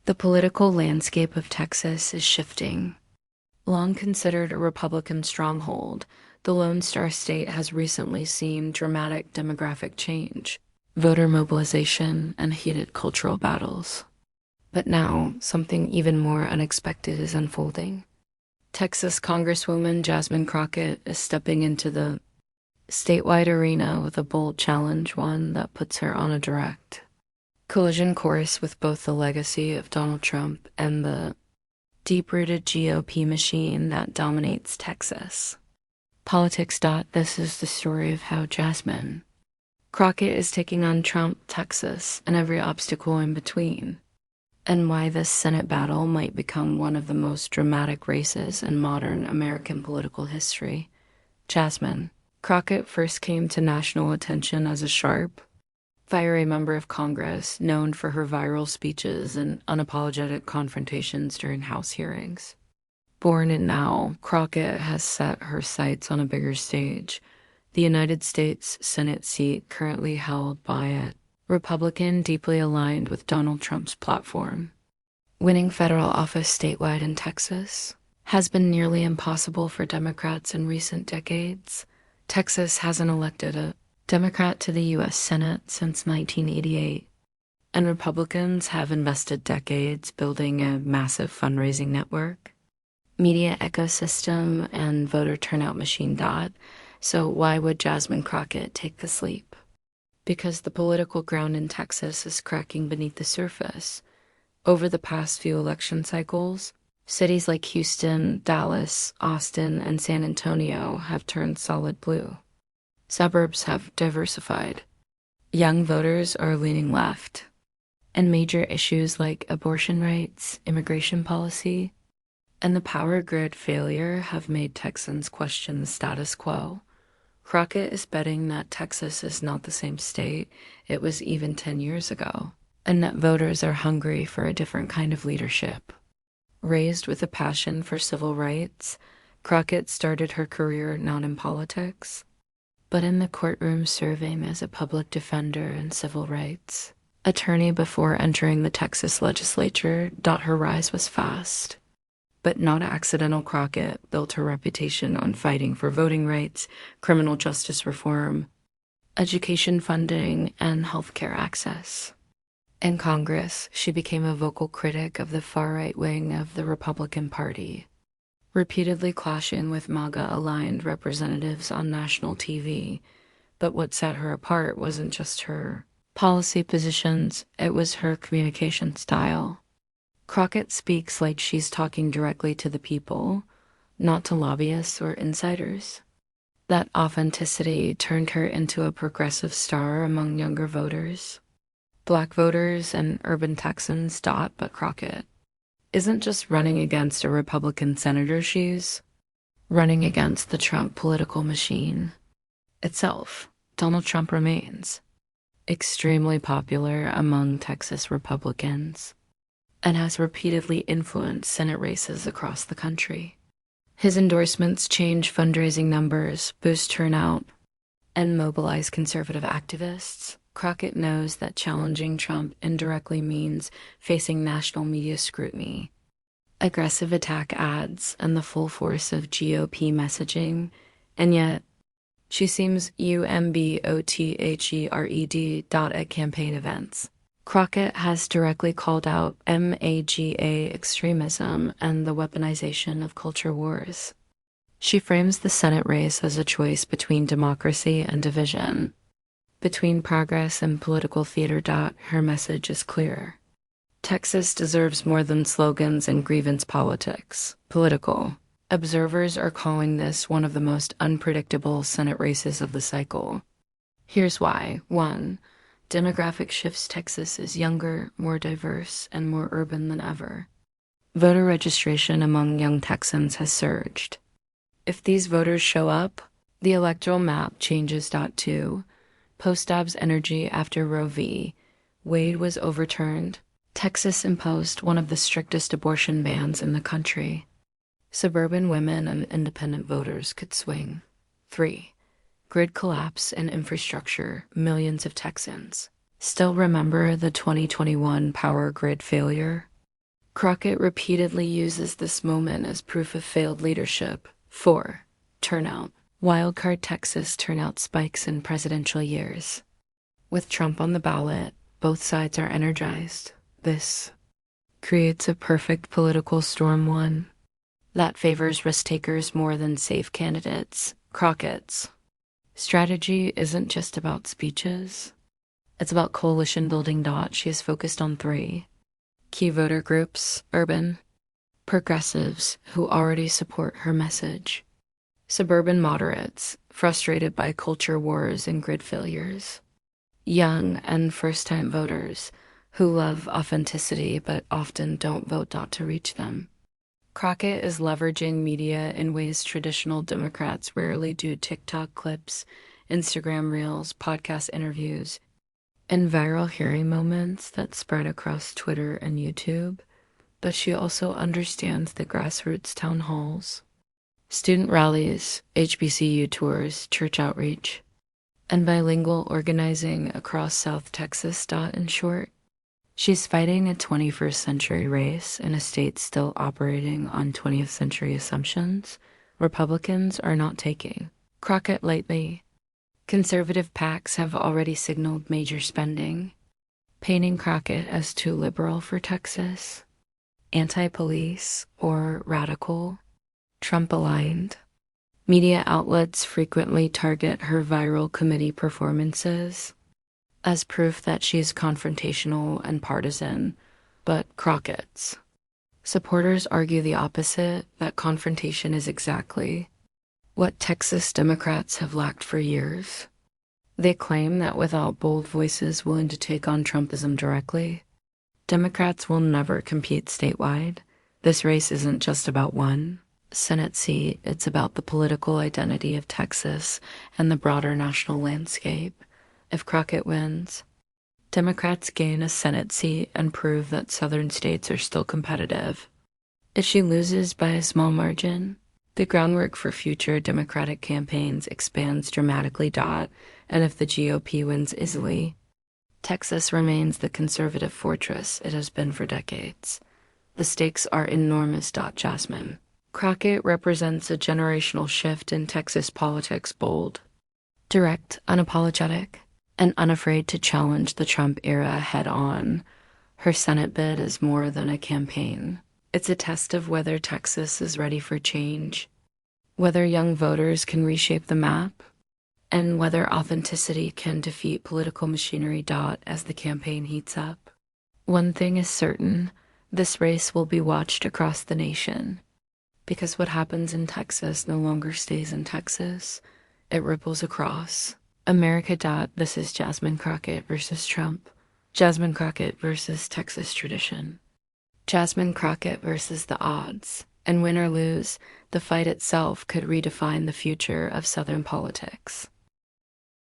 The political landscape of Texas is shifting. Long considered a Republican stronghold, the Lone Star State has recently seen dramatic demographic change, voter mobilization, and heated cultural battles. But now, something even more unexpected is unfolding. Texas Congresswoman Jasmine Crockett is stepping into the statewide arena with a bold challenge, one that puts her on a direct collision course with both the legacy of Donald Trump and the deep-rooted GOP machine that dominates Texas. Politics. This is the story of how Jasmine Crockett is taking on Trump, Texas, and every obstacle in between, and why this Senate battle might become one of the most dramatic races in modern American political history. Jasmine Crockett first came to national attention as a sharp, fiery member of Congress known for her viral speeches and unapologetic confrontations during House hearings. Born in now, Crockett has set her sights on a bigger stage, the United States Senate seat currently held by a Republican deeply aligned with Donald Trump's platform. Winning federal office statewide in Texas has been nearly impossible for Democrats in recent decades. Texas hasn't elected a Democrat to the U.S. Senate since 1988, and Republicans have invested decades building a massive fundraising network, media ecosystem, and voter turnout machine. So why would Jasmine Crockett take this leap? Because the political ground in Texas is cracking beneath the surface. Over the past few election cycles, cities like Houston, Dallas, Austin, and San Antonio have turned solid blue. Suburbs have diversified. Young voters are leaning left. And major issues like abortion rights, immigration policy, and the power grid failure have made Texans question the status quo. Crockett is betting that Texas is not the same state it was even 10 years ago, and that voters are hungry for a different kind of leadership. Raised with a passion for civil rights, Crockett started her career not in politics, but in the courtroom serving as a public defender in civil rights attorney before entering the Texas legislature. Her rise was fast, but not accidental. Crockett built her reputation on fighting for voting rights, criminal justice reform, education funding, and healthcare access. In Congress, she became a vocal critic of the far-right wing of the Republican Party, repeatedly clashing with MAGA-aligned representatives on national TV. But what set her apart wasn't just her policy positions, it was her communication style. Crockett speaks like she's talking directly to the people, not to lobbyists or insiders. That authenticity turned her into a progressive star among younger voters, Black voters, and urban Texans. But Crockett isn't just running against a Republican senator, she's running against the Trump political machine itself. Donald Trump remains extremely popular among Texas Republicans and has repeatedly influenced Senate races across the country. His endorsements change fundraising numbers, boost turnout, and mobilize conservative activists. Crockett knows that challenging Trump indirectly means facing national media scrutiny, aggressive attack ads, and the full force of GOP messaging, and yet she seems unapologetic at campaign events. Crockett has directly called out MAGA extremism and the weaponization of culture wars. She frames the Senate race as a choice between democracy and division, between progress and political theater. Her message is clear. Texas deserves more than slogans and grievance politics. Political observers are calling this one of the most unpredictable Senate races of the cycle. Here's why. 1. Demographic shifts. Texas is younger, more diverse, and more urban than ever. Voter registration among young Texans has surged. If these voters show up, the electoral map changes. 2. Post-Dobbs energy. After Roe v. Wade was overturned, Texas imposed one of the strictest abortion bans in the country. Suburban women and independent voters could swing. 3. Grid collapse and infrastructure. Millions of Texans still remember the 2021 power grid failure. Crockett repeatedly uses this moment as proof of failed leadership. 4. Turnout. Wildcard Texas turnout spikes in presidential years. With Trump on the ballot, both sides are energized. This creates a perfect political storm. One that favors risk takers more than safe candidates. Crockett's strategy isn't just about speeches, it's about coalition building. She is focused on 3 key voter groups: urban progressives, who already support her message; suburban moderates, frustrated by culture wars and grid failures; young and first-time voters, who love authenticity but often don't vote. To reach them, Crockett is leveraging media in ways traditional Democrats rarely do: TikTok clips, Instagram reels, podcast interviews, and viral hearing moments that spread across Twitter and YouTube. But she also understands the grassroots town halls, student rallies, HBCU tours, church outreach, and bilingual organizing across South Texas. In short, she's fighting a 21st century race in a state still operating on 20th century assumptions Republicans are not taking. Crockett lightly. Conservative PACs have already signaled major spending, painting Crockett as too liberal for Texas, anti-police, or radical, Trump-aligned. Media outlets frequently target her viral committee performances as proof that she's confrontational and partisan, but Crockett's supporters argue the opposite, that confrontation is exactly what Texas Democrats have lacked for years. They claim that without bold voices willing to take on Trumpism directly, Democrats will never compete statewide. This race isn't just about one Senate seat, it's about the political identity of Texas and the broader national landscape. If Crockett wins, Democrats gain a Senate seat and prove that Southern states are still competitive. If she loses by a small margin, the groundwork for future Democratic campaigns expands dramatically. And if the GOP wins easily, Texas remains the conservative fortress it has been for decades. The stakes are enormous. Jasmine Crockett represents a generational shift in Texas politics: bold, direct, unapologetic, and unafraid to challenge the Trump era head-on. Her Senate bid is more than a campaign. It's a test of whether Texas is ready for change, whether young voters can reshape the map, and whether authenticity can defeat political machinery. As the campaign heats up, one thing is certain: this race will be watched across the nation. Because what happens in Texas no longer stays in Texas, it ripples across America. This is Jasmine Crockett versus Trump. Jasmine Crockett versus Texas tradition. Jasmine Crockett versus the odds. And win or lose, the fight itself could redefine the future of Southern politics.